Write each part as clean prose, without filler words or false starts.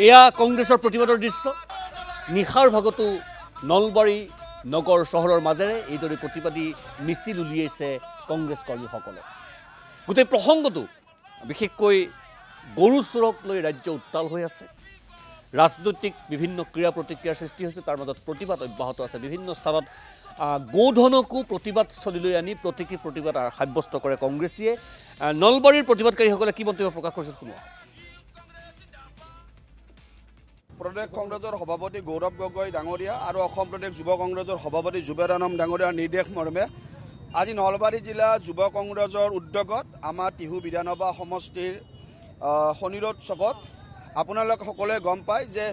এয়া কংগ্ৰেছৰ প্ৰতিবাদৰ দৃশ্য। নিশাৰ ভাগতো নলবাৰী নগৰ চহৰৰ মাজেৰে এইদৰে প্ৰতিবাদী মিছিল উলিয়াইছে কংগ্ৰেছ কৰ্মীসকলে। গোটেই প্ৰসংগটো বিশেষকৈ গৰু চোৰক লৈ ৰাজ্য উত্তাল হৈ আছে। ৰাজনৈতিক বিভিন্ন ক্ৰীড়া প্ৰতিক্ৰিয়াৰ সৃষ্টি হৈছে, তাৰ মাজত প্ৰতিবাদ অব্যাহত আছে। বিভিন্ন স্থানত গোধনকো প্ৰতিবাদস্থলীলৈ আনি প্ৰতীকী প্ৰতিবাদ সাব্যস্ত কৰে কংগ্ৰেছীয়ে। নলবাৰীৰ প্ৰতিবাদকাৰীসকলে কি মন্তব্য প্ৰকাশ কৰিছে শুনোৱা। প্ৰদেশ কংগ্ৰেছৰ সভাপতি গৌৰৱ গগৈ ডাঙৰীয়া আৰু অসম প্ৰদেশ যুৱ কংগ্ৰেছৰ সভাপতি যুৱেৰানম ডাঙৰীয়াৰ নিৰ্দেশ মৰ্মে আজি নলবাৰী জিলা যুৱ কংগ্ৰেছৰ উদ্যোগত আমাৰ টিহু বিধানসভা সমষ্টিৰ শনিৰোড চকত আপোনালোক সকলোৱে গম পায় যে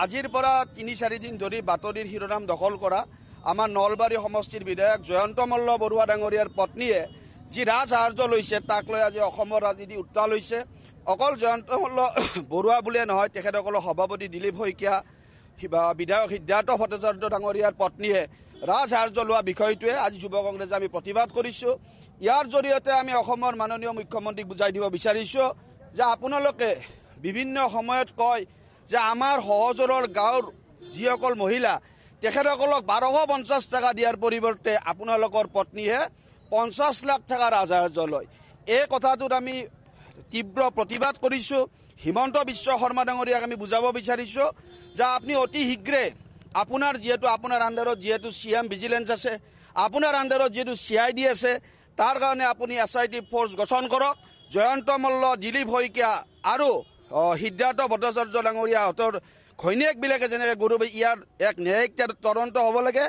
আজিৰ পৰা ৩-৪ দিন ধৰি বাতৰিৰ শিৰোনাম দখল কৰা আমাৰ নলবাৰী সমষ্টিৰ বিধায়ক জয়ন্ত মল্ল বৰুৱা ডাঙৰীয়াৰ পত্নীয়ে যি ৰাজসাহাৰ্য লৈছে তাক লৈ আজি অসমৰ ৰাজনীতি উত্তাল হৈছে। অকল জয়ন্ত মল্ল বৰুৱা বুলিয়ে নহয়, তেখেতসকলৰ সভাপতি দিলীপ শইকীয়া, বিধায়ক সিদ্ধাৰ্থ ভট্টাচাৰ্য ডাঙৰীয়াৰ পত্নীয়ে ৰাজসাহাৰ্য লোৱা বিষয়টোৱে আজি যুৱ কংগ্ৰেছে আমি প্ৰতিবাদ কৰিছোঁ। ইয়াৰ জৰিয়তে আমি অসমৰ মাননীয় মুখ্যমন্ত্ৰীক বুজাই দিব বিচাৰিছোঁ যে আপোনালোকে বিভিন্ন সময়ত কয় যে আমাৰ সহজৰৰ গাঁৱৰ যিসকল মহিলা তেখেতসকলক ১২৫০ টকা দিয়াৰ পৰিৱৰ্তে আপোনালোকৰ পত্নীয়ে ৫০ লাখ টকা ৰাজসাহাৰ্য লয়। এই কথাটোত আমি তীব্ৰ প্ৰতিবাদ কৰিছোঁ। হিমন্ত বিশ্ব শৰ্মা ডাঙৰীয়াক আমি বুজাব বিচাৰিছোঁ যে আপুনি অতি শীঘ্ৰে আপোনাৰ আণ্ডাৰত যিহেতু CM ভিজিলেন্স আছে, আপোনাৰ আণ্ডাৰত যিহেতু CID আছে, তাৰ কাৰণে আপুনি SIT ফ'ৰ্চ গঠন কৰক। জয়ন্ত মল্ল, দিলীপ শইকীয়া আৰু সিদ্ধাৰ্থ ভট্টাচাৰ্য ডাঙৰীয়াহঁতৰ ঘৈণীয়েকবিলাকে যেনেকৈ গৌৰৱ, ইয়াৰ এক ন্যায়িক তদন্ত হ'ব লাগে।